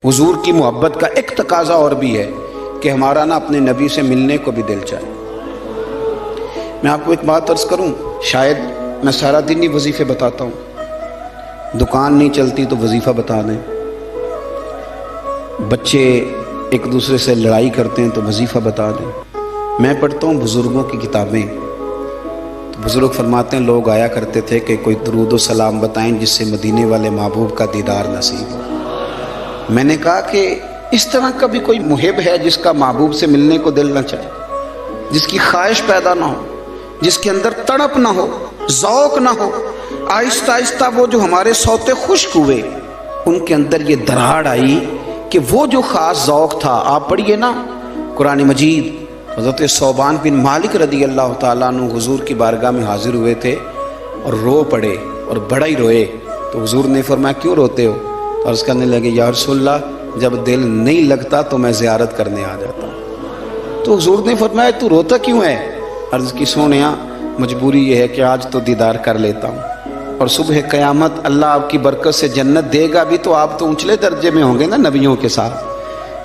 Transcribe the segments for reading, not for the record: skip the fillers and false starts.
حضور کی محبت کا ایک تقاضا اور بھی ہے کہ ہمارا نا اپنے نبی سے ملنے کو بھی دل چاہے۔ میں آپ کو ایک بات عرض کروں، شاید میں سارا دن ہی وظیفے بتاتا ہوں، دکان نہیں چلتی تو وظیفہ بتا دیں، بچے ایک دوسرے سے لڑائی کرتے ہیں تو وظیفہ بتا دیں۔ میں پڑھتا ہوں بزرگوں کی کتابیں، تو بزرگ فرماتے ہیں لوگ آیا کرتے تھے کہ کوئی درود و سلام بتائیں جس سے مدینے والے محبوب کا دیدار نصیب ہو۔ میں نے کہا کہ اس طرح کا بھی کوئی محب ہے جس کا محبوب سے ملنے کو دل نہ چاہے، جس کی خواہش پیدا نہ ہو، جس کے اندر تڑپ نہ ہو، ذوق نہ ہو۔ آہستہ آہستہ وہ جو ہمارے سوتے خشک ہوئے ان کے اندر یہ دراڑ آئی کہ وہ جو خاص ذوق تھا، آپ پڑھیے نا قرآن مجید، حضرت ثوبان بن مالک رضی اللہ تعالیٰ عنہ حضور کی بارگاہ میں حاضر ہوئے تھے اور رو پڑے اور بڑا ہی روئے، تو حضور نے فرمایا کیوں روتے ہو؟ تو عرض کرنے لگے یا رسول اللہ جب دل نہیں لگتا تو میں زیارت کرنے آ جاتا ہوں۔ تو حضور نے فرمایا تو روتا کیوں ہے؟ عرض کی سونیا مجبوری یہ ہے کہ آج تو دیدار کر لیتا ہوں، اور صبح قیامت اللہ آپ کی برکت سے جنت دے گا بھی تو آپ تو اونچلے درجے میں ہوں گے نا نبیوں کے ساتھ،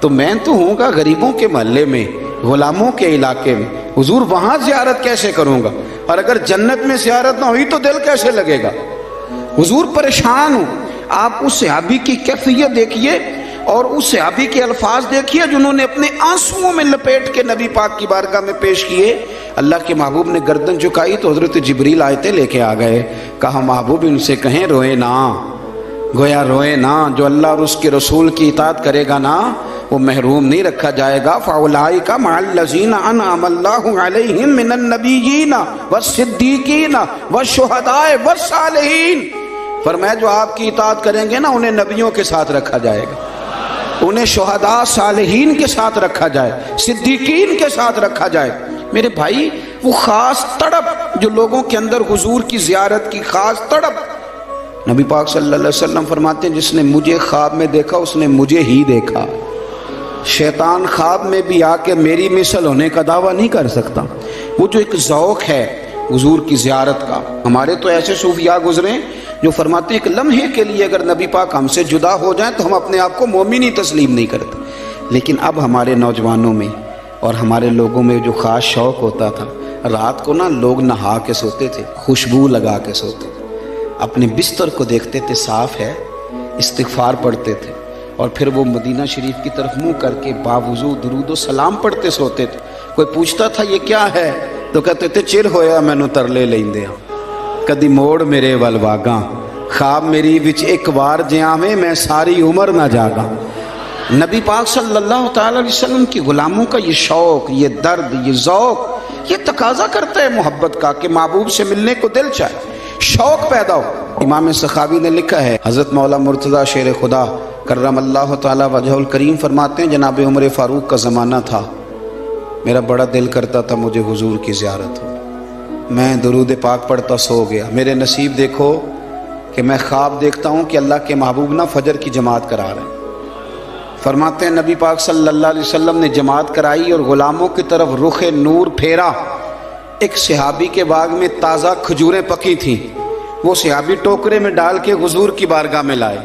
تو میں تو ہوں گا غریبوں کے محلے میں، غلاموں کے علاقے میں، حضور وہاں زیارت کیسے کروں گا؟ اور اگر جنت میں زیارت نہ ہوئی تو دل کیسے لگے گا؟ حضور پریشان ہوں۔ آپ اس صحابی کی کیفیت دیکھیے اور اس صحابی کے الفاظ دیکھیے جنہوں نے اپنے آنسوؤں میں لپیٹ کے نبی پاک کی بارگاہ میں پیش کیے۔ اللہ کے محبوب نے گردن جھکائی تو حضرت جبریل آیتیں لے کے آ گئے، کہا محبوب ان سے کہیں روئے نا، گویا روئے نا، جو اللہ اور اس کے رسول کی اطاعت کرے گا نا وہ محروم نہیں رکھا جائے گا۔ فَأُولَٰئِكَ مَعَ الَّذِينَ أَنْعَمَ اللَّهُ عَلَيْهِم مِّنَ النَّبِيِّينَ وَالصِّدِّيقِينَ وَالشُّهَدَاءِ وَالصَّالِحِينَ۔ فرمایا جو آپ کی اطاعت کریں گے نا انہیں نبیوں کے ساتھ رکھا جائے گا، انہیں شہداء صالحین کے ساتھ رکھا جائے، صدیقین کے ساتھ رکھا جائے۔ میرے بھائی وہ خاص تڑپ جو لوگوں کے اندر حضور کی زیارت کی خاص تڑپ، نبی پاک صلی اللہ علیہ وسلم فرماتے ہیں جس نے مجھے خواب میں دیکھا اس نے مجھے ہی دیکھا۔ شیطان خواب میں بھی آ کے میری مثل ہونے کا دعویٰ نہیں کر سکتا۔ وہ جو ایک ذوق ہے حضور کی زیارت کا، ہمارے تو ایسے صوفیاء گزرے جو فرماتے ہیں ایک لمحے کے لیے اگر نبی پاک ہم سے جدا ہو جائیں تو ہم اپنے آپ کو مومن ہی تسلیم نہیں کرتے۔ لیکن اب ہمارے نوجوانوں میں اور ہمارے لوگوں میں جو خاص شوق ہوتا تھا، رات کو نا لوگ نہا کے سوتے تھے، خوشبو لگا کے سوتے تھے، اپنے بستر کو دیکھتے تھے صاف ہے، استغفار پڑھتے تھے، اور پھر وہ مدینہ شریف کی طرف منہ کر کے باوضو درود و سلام پڑھتے سوتے تھے۔ کوئی پوچھتا تھا یہ کیا ہے تو کہتے تھے چر ہویا مینوں ترلے لیندے ہاں، کدی موڑ میرے ول واگاں، خواب میری وچ ایک وار جیاویں میں ساری عمر نہ جاگاں۔ نبی پاک صلی اللہ تعالی علیہ وسلم کی غلاموں کا یہ شوق، یہ درد، یہ ذوق، یہ تقاضا کرتا ہے محبت کا کہ محبوب سے ملنے کو دل چاہے، شوق پیدا ہو۔ امام سخاوی نے لکھا ہے، حضرت مولا مرتضیٰ شیر خدا کرم اللہ تعالی وجہ الکریم فرماتے ہیں جناب عمر فاروق کا زمانہ تھا، میرا بڑا دل کرتا تھا مجھے حضور کی زیارت ہو، میں درود پاک پڑھتا سو گیا، میرے نصیب دیکھو کہ میں خواب دیکھتا ہوں کہ اللہ کے محبوب نا فجر کی جماعت کرا رہے ہیں۔ فرماتے ہیں نبی پاک صلی اللہ علیہ وسلم نے جماعت کرائی اور غلاموں کی طرف رخ نور پھیرا۔ ایک صحابی کے باغ میں تازہ کھجوریں پکی تھیں، وہ صحابی ٹوکرے میں ڈال کے حضور کی بارگاہ میں لائے۔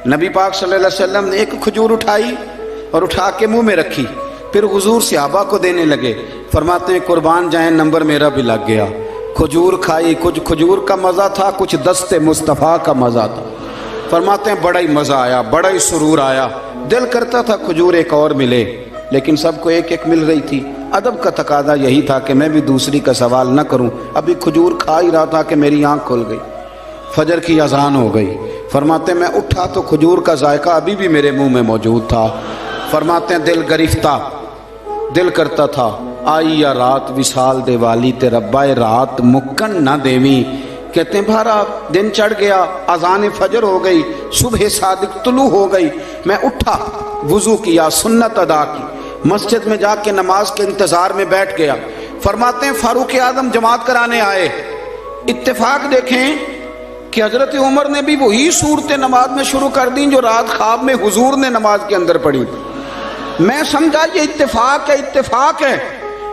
نبی پاک صلی اللہ علیہ وسلم نے ایک کھجور اٹھائی اور اٹھا کے منہ میں رکھی، پھر حضور صحابہ کو دینے لگے۔ فرماتے ہیں قربان جائیں نمبر میرا بھی لگ گیا، کھجور کھائی، کچھ کھجور کا مزہ تھا، کچھ دست مصطفیٰ کا مزہ تھا۔ فرماتے ہیں بڑا ہی مزہ آیا، بڑا ہی سرور آیا، دل کرتا تھا کھجور ایک اور ملے، لیکن سب کو ایک ایک مل رہی تھی۔ ادب کا تقاضا یہی تھا کہ میں بھی دوسری کا سوال نہ کروں، ابھی کھجور کھا ہی رہا تھا کہ میری آنکھ کھل گئی، فجر کی اذان ہو گئی۔ فرماتے ہیں میں اٹھا تو کھجور کا ذائقہ ابھی بھی میرے منہ میں موجود تھا۔ فرماتے ہیں دل گرفتہ، دل کرتا تھا آئی یا رات وصال دے والی تے ربا رات مکن نہ دیویں۔ کہتے ہیں بھارا دن چڑھ گیا، اذان فجر ہو گئی، صبح صادق طلوع ہو گئی، میں اٹھا، وضو کیا، سنت ادا کی، مسجد میں جا کے نماز کے انتظار میں بیٹھ گیا۔ فرماتے ہیں فاروق اعظم جماعت کرانے آئے، اتفاق دیکھیں کہ حضرت عمر نے بھی وہی صورتیں نماز میں شروع کر دیں جو رات خواب میں حضور نے نماز کے اندر پڑھی تھی۔ میں سمجھا یہ اتفاق ہے، اتفاق ہے،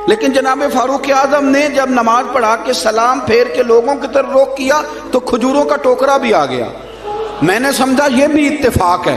لیکن جناب فاروق اعظم نے جب نماز پڑھا کے سلام پھیر کے لوگوں کی طرف رخ کیا تو کھجوروں کا ٹوکرا بھی آ گیا۔ میں نے سمجھا یہ بھی اتفاق ہے۔